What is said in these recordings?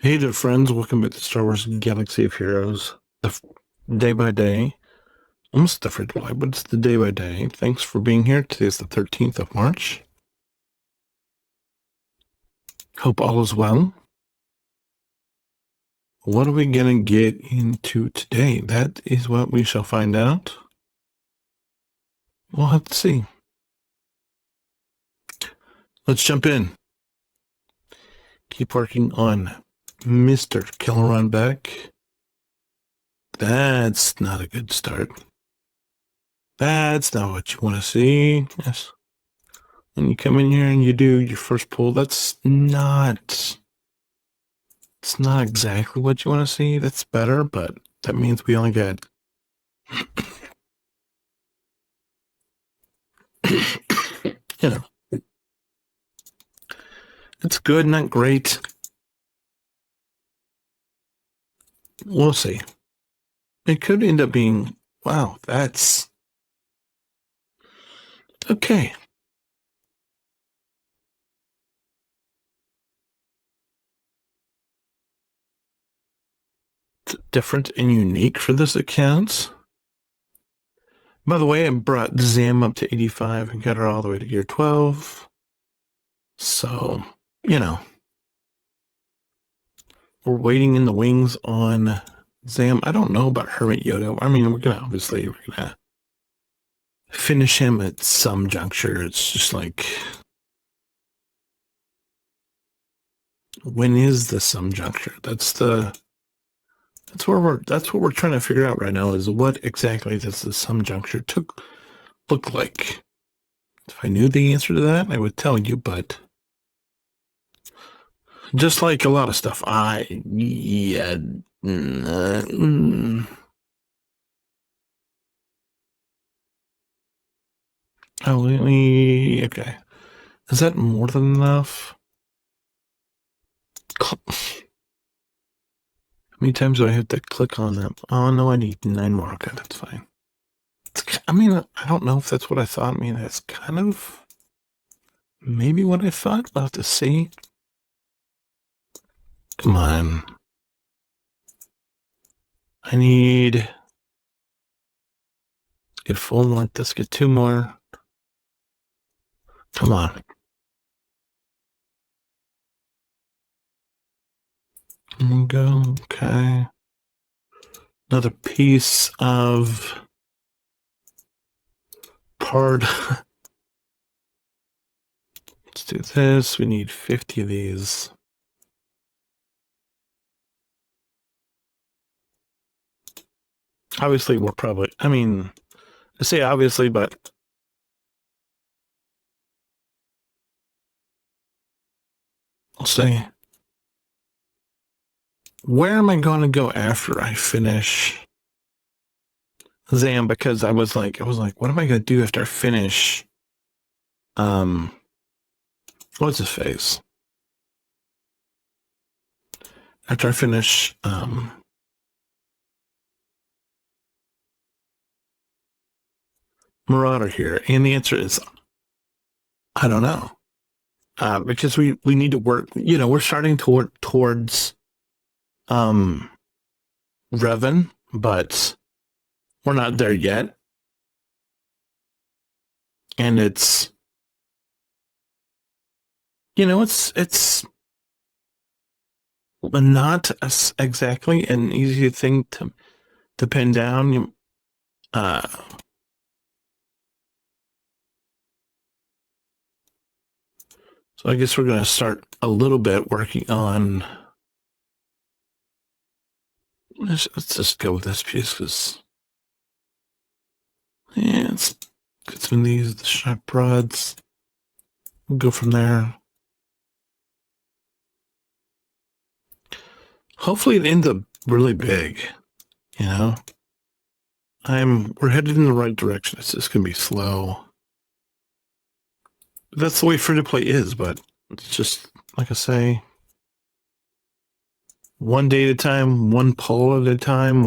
Hey there, friends. Welcome back to Star Wars Galaxy of Heroes. Day by day. Almost the free to play, but it's the day by day. Thanks for being here. Today is the 13th of March. Hope all is well. What are we going to get into today? That is what we shall find out. We'll have to see. Let's jump in. Keep working on Mr. Kelleron back. That's not a good start. That's not what you want to see. Yes. When you come in here and you do your first pull, it's not exactly what you want to see. That's better, but that means we only get you know, it's good, not great. We'll see. It could end up being, wow, that's okay. It's different and unique for this account. By the way, I brought Zam up to 85 and got her all the way to gear 12. So, we're waiting in the wings on Zam. I don't know about Hermit Yoda. I mean, we're gonna finish him at some juncture. It's just like, when is the some juncture? That's what we're trying to figure out right now, is what exactly does the some juncture look like? If I knew the answer to that, I would tell you, but just like a lot of stuff, okay. Is that more than enough? How many times do I have to click on that? Oh, no, I need 9 more. Okay, that's fine. I don't know if that's what I thought. I mean, that's kind of maybe what I thought. I'll have to see. Come on. I need get full length. Let's get 2 more. Come on. There we go. Okay. Another piece of card. Let's do this. We need 50 of these. Obviously, I say obviously, but I'll say, where am I going to go after I finish Zam? Because I was like, what am I going to do after I finish? What's his face? After I finish, Marauder here, and the answer is, I don't know, because we need to work. We're starting towards Revan, but we're not there yet, and it's it's not exactly an easy thing to pin down. So I guess we're going to start a little bit working on. Let's just go with this piece, because let's get some of these, the sharp rods. We'll go from there. Hopefully it ends up really big. We're headed in the right direction. It's just going to be slow. That's the way free to play is, but it's just, like I say, one day at a time, one pull at a time,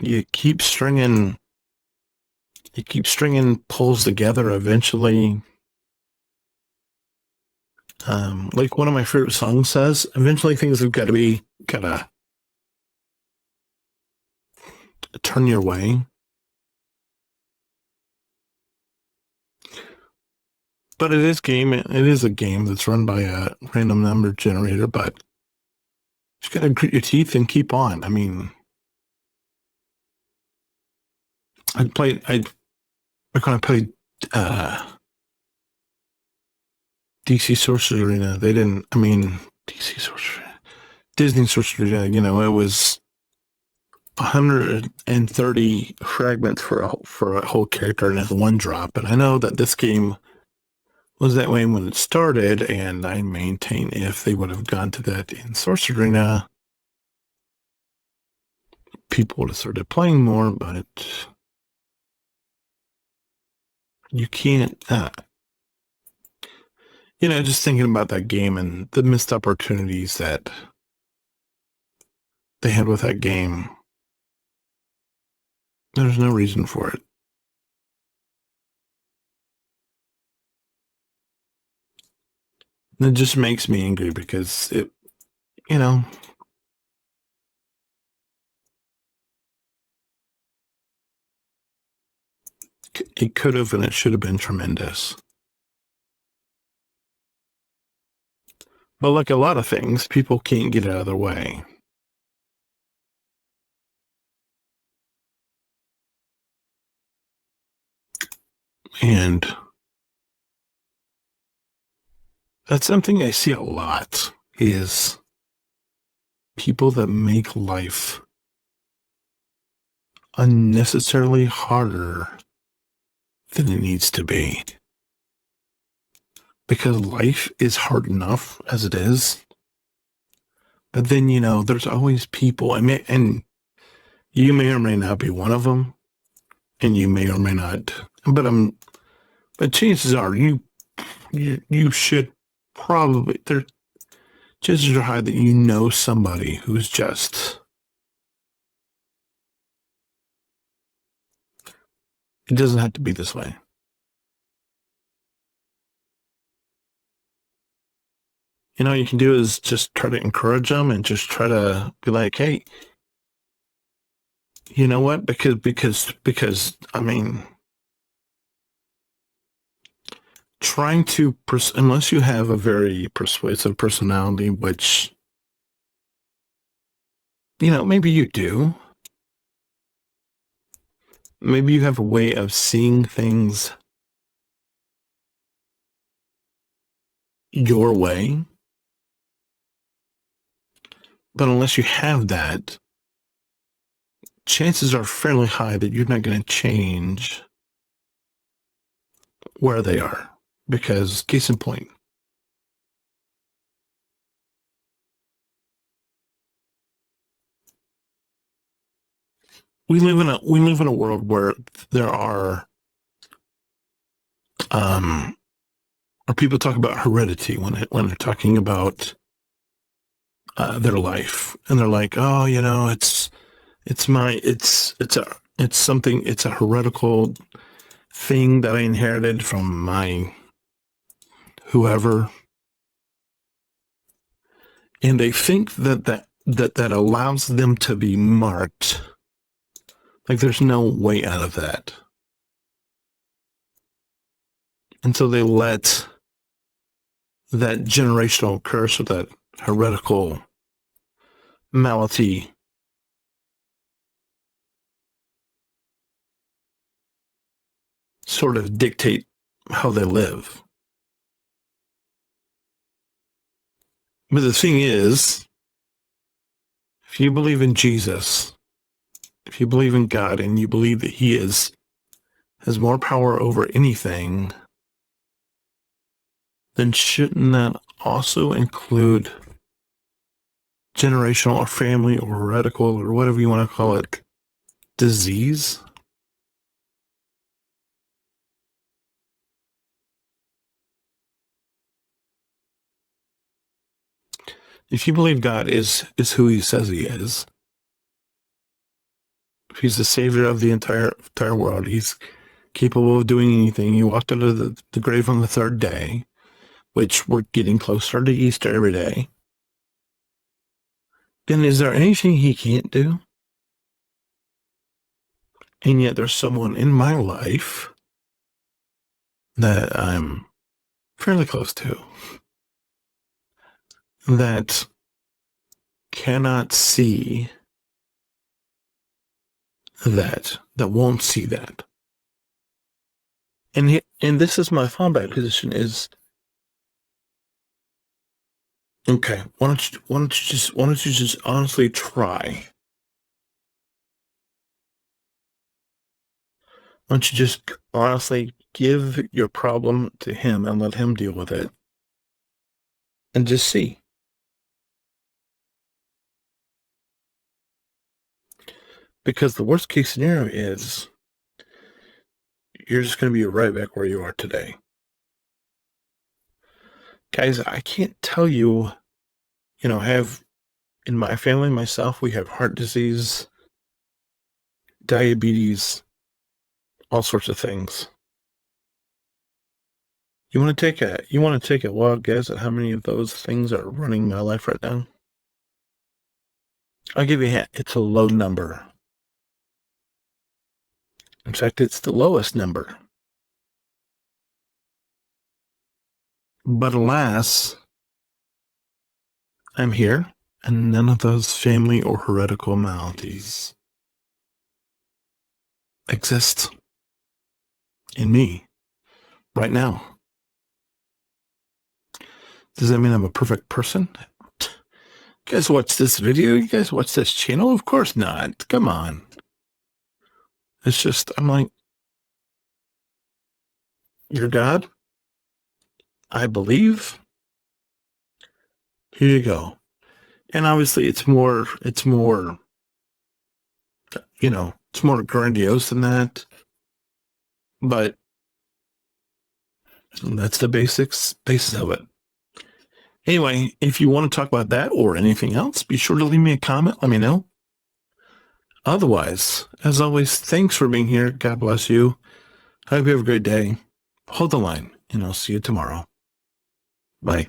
you keep stringing pulls together. Eventually Like one of my favorite songs says, eventually things have got to turn your way. But it is a game that's run by a random number generator, but you just gotta grit your teeth and keep on. I mean, back when I played DC Sorcery Arena, DC Sorcery, Disney Sorcery Arena, it was 130 fragments for a whole character and it's one drop. And I know that this game was that way when it started, and I maintain if they would have gone to that in Sorcery Arena, people would have started playing more, but you can't, just thinking about that game and the missed opportunities that they had with that game, there's no reason for it. And it just makes me angry because it could have and it should have been tremendous. But like a lot of things, people can't get out of their way. And that's something I see a lot is people that make life unnecessarily harder than it needs to be. Because life is hard enough as it is. But then, there's always people, and you may or may not be one of them, and you may or may not, but chances are you should probably, chances are high that somebody who's just, it doesn't have to be this way. You can do is just try to encourage them and just try to be like, hey, you know what? Because trying to, unless you have a very persuasive personality, which, maybe you do. Maybe you have a way of seeing things your way. But unless you have that, chances are fairly high that you're not going to change where they are. Because, case in point, we live in a world where there are or people talk about heredity when they're talking about their life, and they're like, oh, it's a heretical thing that I inherited from my whoever, and they think that allows them to be marked. Like there's no way out of that. And so they let that generational curse or that heretical malady sort of dictate how they live. But the thing is, if you believe in Jesus, if you believe in God, and you believe that He has more power over anything, then shouldn't that also include generational or family or heretical or whatever you want to call it, disease? If you believe God is who He says He is, if He's the savior of the entire world, He's capable of doing anything. He walked out of the grave on the third day. which we're getting closer to Easter every day, then is there anything he can't do? And yet there's someone in my life that I'm fairly close to that cannot see that won't see that. And this is my fallback position is, okay, why don't you just honestly try? Why don't you just honestly give your problem to him and let him deal with it? And just see. Because the worst case scenario is you're just going to be right back where you are today. Guys, I can't tell you, have in my family, myself, we have heart disease, diabetes, all sorts of things. You want to take a wild guess at how many of those things are running my life right now? I'll give you a hint. It's a low number. In fact, it's the lowest number. But alas, I'm here, and none of those family or heretical maladies exist in me right now. Does that mean I'm a perfect person? You guys watch this video? You guys watch this channel? Of course not. Come on. It's just, I'm like, you're God? I believe. Here you go. And obviously it's more, it's more grandiose than that. But that's the basis of it. Anyway, if you want to talk about that or anything else, be sure to leave me a comment. Let me know. Otherwise, as always, thanks for being here. God bless you. I hope you have a great day. Hold the line, and I'll see you tomorrow. Bye.